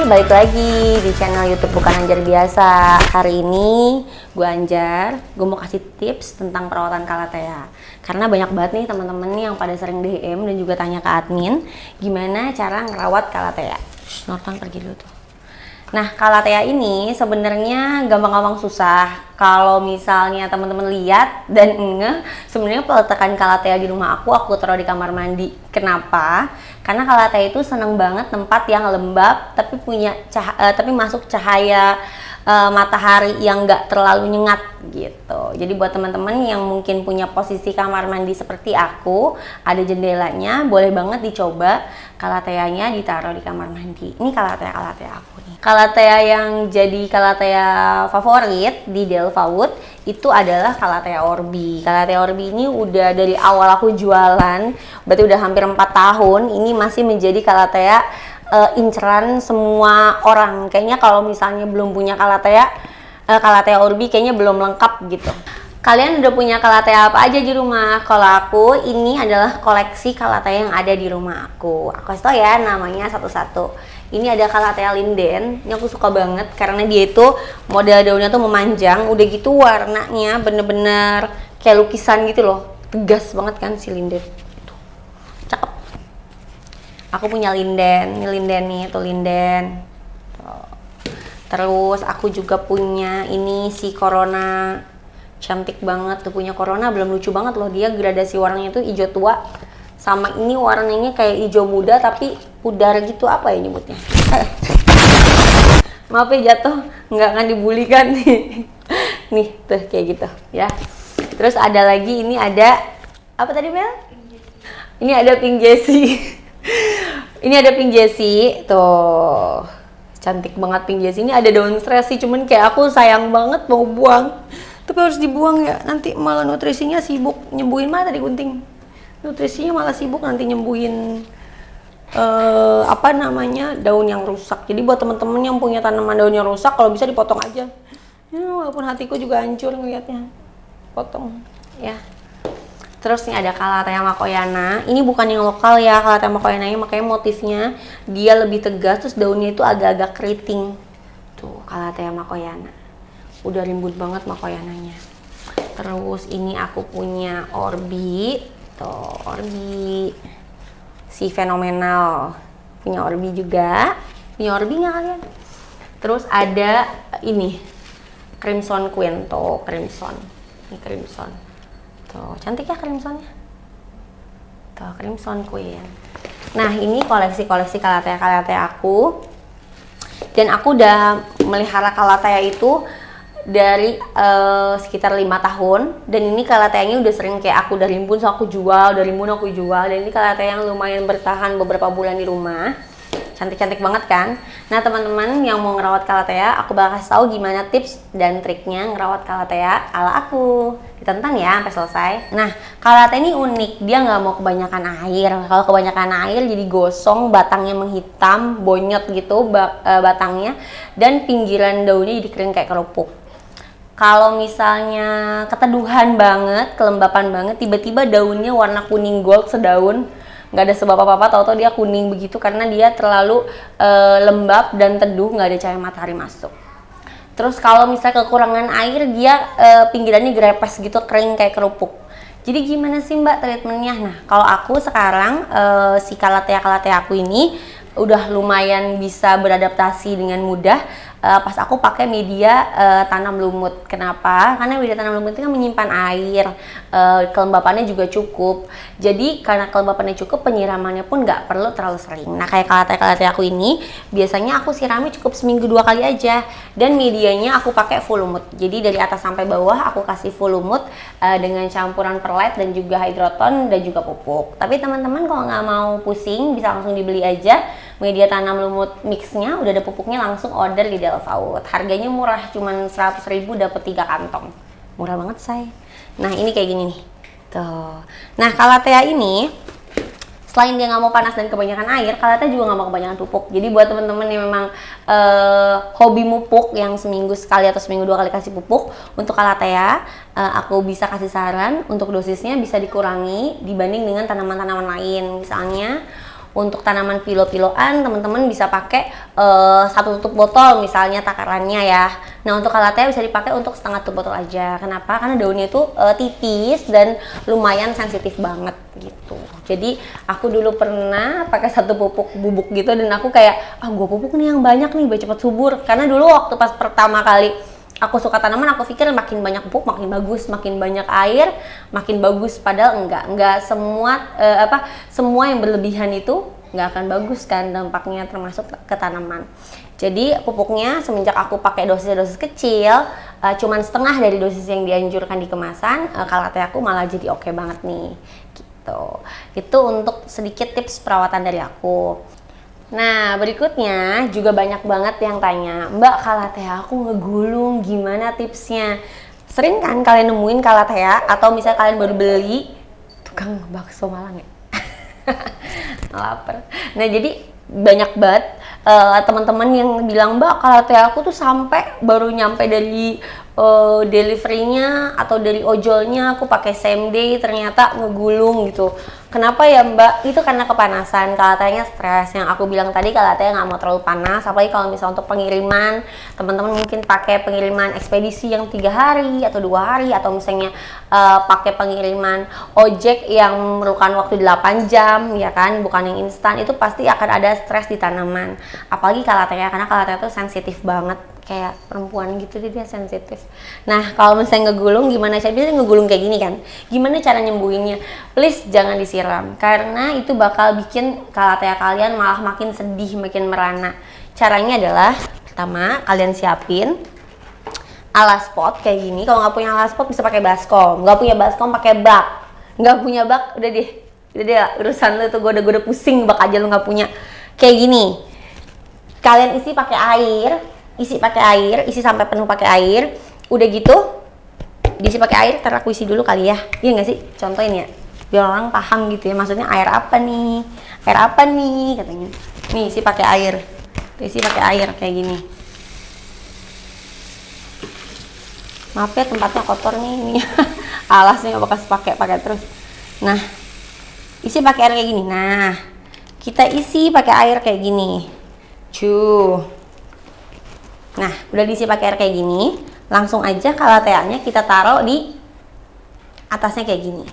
balik lagi di channel YouTube Bukan Anjar Biasa. Hari ini gue Anjar, gue mau kasih tips tentang perawatan Calathea. Karena banyak banget nih teman-teman yang pada sering DM dan juga tanya ke admin gimana cara ngerawat Calathea. Norton pergi dulu tuh. Nah, Calathea ini sebenarnya gampang-gampang susah. Kalau misalnya teman-teman lihat dan sebenarnya peletakan Calathea di rumah aku taruh di kamar mandi. Kenapa? Karena Calathea itu seneng banget tempat yang lembab, tapi tapi masuk cahaya matahari yang nggak terlalu nyengat gitu. Jadi buat teman-teman yang mungkin punya posisi kamar mandi seperti aku, ada jendelanya, boleh banget dicoba Calathea-nya ditaruh di kamar mandi. Ini Calathea aku nih. Calathea yang jadi Calathea favorit di Delvawood itu adalah Calathea Orbi. Calathea Orbi ini udah dari awal aku jualan, berarti udah hampir 4 tahun. Ini masih menjadi Calathea inceran semua orang. Kayaknya kalau misalnya belum punya Calathea Orbi kayaknya belum lengkap gitu. Kalian udah punya Calathea apa aja di rumah? Kalau aku, ini adalah koleksi Calathea yang ada di rumah aku. Aku kasih tau ya namanya satu-satu. Ini ada Calathea linden, ini aku suka banget karena dia itu model daunnya tuh memanjang, udah gitu warnanya bener-bener kayak lukisan gitu loh, tegas banget kan si linden. Cakep. Aku punya linden, ini linden nih, tuh linden. Terus aku juga punya ini si Corona, cantik banget tuh, punya Corona, belum lucu banget loh, dia gradasi warnanya tuh hijau tua. Sama ini warnanya kayak hijau muda tapi pudar gitu, apa ya nyebutnya? Maaf ya jatuh, nggak akan dibully kan nih. Nih tuh kayak gitu ya. Terus ada lagi, ini ada apa tadi Mel? Ini ada pink Jessie. Ini ada pink Jessie tuh, cantik banget pink Jessie. Ini ada daun stress sih, cuman kayak aku sayang banget mau buang, tapi harus dibuang ya, nanti malah nutrisinya sibuk nyembuhin. Mana tadi gunting? Nutrisinya malah sibuk nanti nyembuhin apa namanya, daun yang rusak. Jadi buat temen-temen yang punya tanaman daun yang rusak, kalau bisa dipotong aja ya, walaupun hatiku juga hancur ngeliatnya, potong ya. Terus nih ada Calathea Makoyana. Ini bukan yang lokal ya, Calathea Makoyana nya, makanya motifnya dia lebih tegas, terus daunnya itu agak-agak keriting tuh. Calathea Makoyana udah rimbun banget Makoyananya. Terus ini aku punya Orbi tuh, Orbi si fenomenal, punya Orbi juga. Punya Orbi nggak kalian? Terus ada ini Crimson Queen tuh, Crimson. Ini Crimson tuh, cantik ya Crimsonnya tuh, Crimson Queen. Nah ini koleksi Calathea aku, dan aku udah melihara Calathea itu dari sekitar 5 tahun, dan ini Calathea-nya udah sering kayak aku udah rimbun, so aku jual, udah rimbun aku jual, dan ini Calathea yang lumayan bertahan beberapa bulan di rumah. Cantik-cantik banget kan? Nah teman-teman yang mau ngerawat Calathea, aku bakal kasih tahu gimana tips dan triknya ngerawat Calathea ala aku. Ditentang ya sampai selesai. Nah Calathea ini unik, dia nggak mau kebanyakan air. Kalau kebanyakan air jadi gosong, batangnya menghitam, bonyot gitu batangnya, dan pinggiran daunnya jadi kering kayak kerupuk. Kalau misalnya keteduhan banget, kelembapan banget, tiba-tiba daunnya warna kuning gold sedaun, nggak ada sebab apa-apa, tahu-tahu dia kuning begitu karena dia terlalu lembab dan teduh, nggak ada cahaya matahari masuk. Terus kalau misalnya kekurangan air, dia pinggirannya grepes gitu, kering kayak kerupuk. Jadi gimana sih Mbak treatmentnya? Nah kalau aku sekarang si Calathea aku ini udah lumayan bisa beradaptasi dengan mudah. Pas aku pakai media tanam lumut. Kenapa? Karena media tanam lumut itu kan menyimpan air, kelembapannya juga cukup. Jadi karena kelembapannya cukup, penyiramannya pun nggak perlu terlalu sering. Nah kayak Calathea aku ini, biasanya aku siramnya cukup seminggu 2 kali aja. Dan medianya aku pakai full lumut. Jadi dari atas sampai bawah aku kasih full lumut dengan campuran perlite dan juga hidroton dan juga pupuk. Tapi teman-teman kalau nggak mau pusing, bisa langsung dibeli aja media tanam lumut mixnya, udah ada pupuknya, langsung order di Delvawood. Harganya murah, cuman 100.000 dapat 3 kantong. Murah banget say. Nah ini kayak gini nih tuh. Nah Calathea ini selain dia nggak mau panas dan kebanyakan air, Calathea juga nggak mau kebanyakan pupuk. Jadi buat temen-temen yang memang hobi mupuk, yang seminggu sekali atau seminggu 2 kali kasih pupuk, untuk Calathea aku bisa kasih saran untuk dosisnya bisa dikurangi dibanding dengan tanaman-tanaman lain. Misalnya Untuk tanaman pilo-piloan teman-teman bisa pakai satu tutup botol misalnya takarannya ya. Nah untuk Calathea bisa dipakai untuk setengah tutup botol aja. Kenapa? Karena daunnya itu tipis dan lumayan sensitif banget gitu. Jadi aku dulu pernah pakai satu pupuk bubuk gitu dan aku kayak gue pupuk nih yang banyak nih biar cepet subur. Karena dulu waktu pas pertama kali aku suka tanaman, aku pikir makin banyak pupuk makin bagus, makin banyak air makin bagus. Padahal enggak semua semua yang berlebihan itu nggak akan bagus kan dampaknya, termasuk ke tanaman. Jadi pupuknya semenjak aku pakai dosis kecil, cuman setengah dari dosis yang dianjurkan di kemasan, Calathea aku malah jadi oke banget nih gitu. Itu untuk sedikit tips perawatan dari aku. Nah berikutnya juga banyak banget yang tanya, Mbak Calathea aku ngegulung gimana tipsnya? Sering kan kalian nemuin Calathea atau misalnya kalian baru beli tukang bakso Malang ya? Lapar. Nah jadi banyak banget teman-teman yang bilang, Mbak Calathea aku tuh sampai baru nyampe dari deliverynya atau dari ojolnya aku pakai same day ternyata ngegulung gitu. Kenapa ya Mbak? Itu karena kepanasan. Calatheanya stres. Yang aku bilang tadi, Calathea nggak mau terlalu panas, apalagi kalau misalnya untuk pengiriman, teman-teman mungkin pakai pengiriman ekspedisi yang 3 hari atau 2 hari, atau misalnya pakai pengiriman ojek yang memerlukan waktu 8 jam ya kan, bukan yang instan. Itu pasti akan ada stres di tanaman, apalagi Calathea, karena Calathea itu sensitif banget, kayak perempuan gitu, dia sensitif. Nah kalau misalnya ngegulung, gimana cara? Biasanya ngegulung kayak gini kan, gimana cara nyembuhinnya? Please jangan disiram, karena itu bakal bikin Calathea kalian malah makin sedih, makin merana. Caranya adalah, pertama kalian siapin alas pot kayak gini. Kalau nggak punya alas pot bisa pakai baskom, nggak punya baskom pakai bak, nggak punya bak udah deh urusan lu tuh, gue udah pusing, bak aja lu nggak punya. Kayak gini, kalian isi pakai air, isi sampai penuh pakai air. Udah gitu diisi pakai air, ntar aku isi dulu kali ya, iya nggak sih? Contohin ya biar orang paham gitu ya, maksudnya air apa nih katanya. Nih isi pakai air kayak gini. Maaf ya tempatnya kotor nih ini. Alasnya nggak bekas pakai terus. Nah isi pakai air kayak gini. Nah kita isi pakai air kayak gini. Nah udah diisi pakai air kayak gini, langsung aja Calatheanya kita taruh di atasnya kayak gini.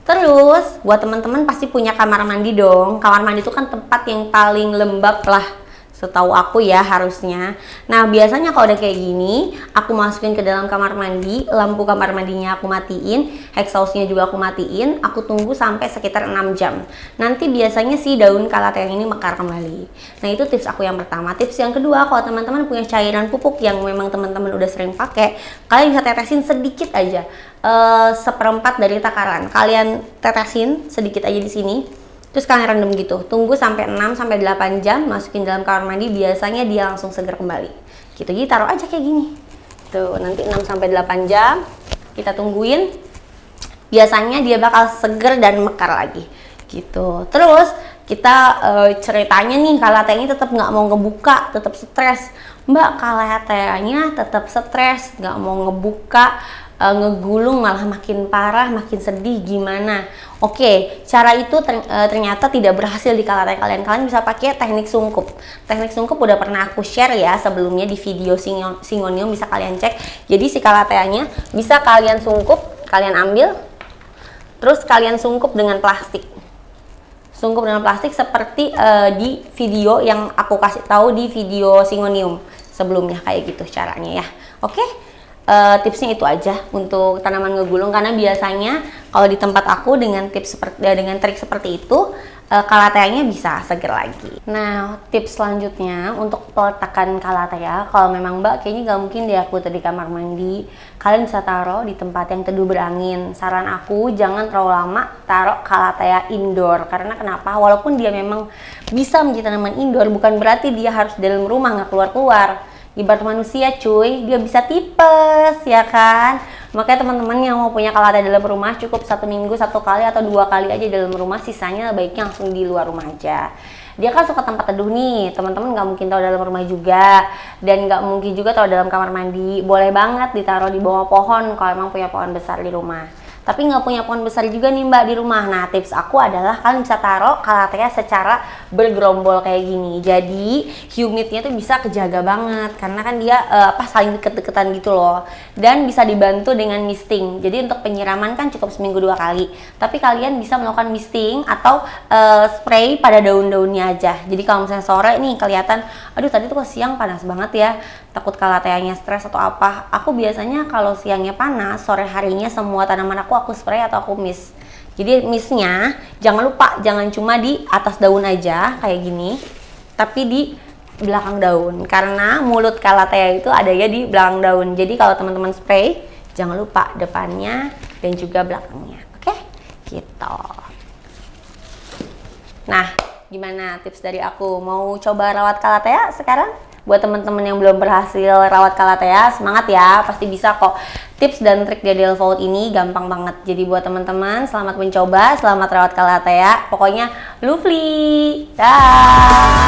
Terus buat teman-teman pasti punya kamar mandi dong. Kamar mandi itu kan tempat yang paling lembab lah, setahu aku ya harusnya. Nah biasanya kalau udah kayak gini, aku masukin ke dalam kamar mandi, lampu kamar mandinya aku matiin, exhaustnya juga aku matiin, aku tunggu sampai sekitar 6 jam. Nanti biasanya si daun Calathea ini mekar kembali. Nah itu tips aku yang pertama. Tips yang kedua, kalau teman-teman punya cairan pupuk yang memang teman-teman udah sering pakai, kalian bisa tetesin sedikit aja, 1/4 dari takaran. Kalian tetesin sedikit aja di sini. Terus kalian rendam gitu, tunggu sampai 6-8 jam, masukin dalam kamar mandi, biasanya dia langsung segar kembali gitu. Jadi taruh aja kayak gini tuh, nanti 6-8 jam kita tungguin, biasanya dia bakal seger dan mekar lagi gitu. Terus kita ceritanya nih, Calatheanya tetap nggak mau ngebuka, tetap stres. Mbak Calatheanya tetap stres, nggak mau ngebuka, ngegulung malah makin parah, makin sedih, gimana? Oke, cara itu ternyata tidak berhasil di Calathea kalian. Kalian bisa pakai teknik sungkup. Teknik sungkup udah pernah aku share ya sebelumnya di video Syngonium, bisa kalian cek. Jadi si Calatheanya bisa kalian sungkup, kalian ambil, terus kalian sungkup dengan plastik. Sungkup dengan plastik seperti di video yang aku kasih tahu di video Syngonium sebelumnya, kayak gitu caranya ya. Oke? Tipsnya itu aja untuk tanaman ngegulung, karena biasanya kalau di tempat aku dengan trik seperti itu, Calatheanya bisa seger lagi. Nah tips selanjutnya untuk peletakan Calathea, kalau memang Mbak kayaknya gak mungkin deh aku taruh di kamar mandi, kalian bisa taruh di tempat yang teduh berangin. Saran aku jangan terlalu lama taruh Calathea indoor, karena kenapa? Walaupun dia memang bisa menjadi tanaman indoor, bukan berarti dia harus di dalam rumah, nggak keluar-keluar. Ibarat manusia cuy, dia bisa tipes ya kan. Makanya teman-teman yang mau punya Calathea dalam rumah, cukup 1 minggu 1 kali atau 2 kali aja dalam rumah, sisanya baiknya langsung di luar rumah aja. Dia kan suka tempat teduh nih, teman-teman nggak mungkin taruh dalam rumah juga, dan nggak mungkin juga taruh dalam kamar mandi. Boleh banget ditaruh di bawah pohon kalau emang punya pohon besar di rumah. tapi nggak punya pohon besar juga nih Mbak di rumah. Nah, tips aku adalah kalian bisa taruh Calathea secara bergerombol kayak gini. Jadi humidnya tuh bisa kejaga banget karena kan dia saling deket-deketan gitu loh. Dan bisa dibantu dengan misting. Jadi untuk penyiraman kan cukup seminggu 2 kali. Tapi kalian bisa melakukan misting atau spray pada daun-daunnya aja. Jadi kalau misalnya sore nih kelihatan, aduh tadi tuh siang panas banget ya, takut Calatheanya stres atau apa. Aku biasanya kalau siangnya panas, sore harinya semua tanaman aku spray atau aku mist. Jadi mistnya jangan lupa, jangan cuma di atas daun aja kayak gini, tapi di belakang daun. Karena mulut Calathea itu ada ya di belakang daun. Jadi kalau teman-teman spray, jangan lupa depannya dan juga belakangnya. Oke? Gitu. Nah, gimana tips dari aku? Mau coba rawat Calathea sekarang? Buat teman-teman yang belum berhasil rawat Calathea, semangat ya, pasti bisa kok. Tips dan trik dari Delvout ini gampang banget. Jadi buat teman-teman, selamat mencoba, selamat rawat Calathea. Pokoknya lovely. Dah.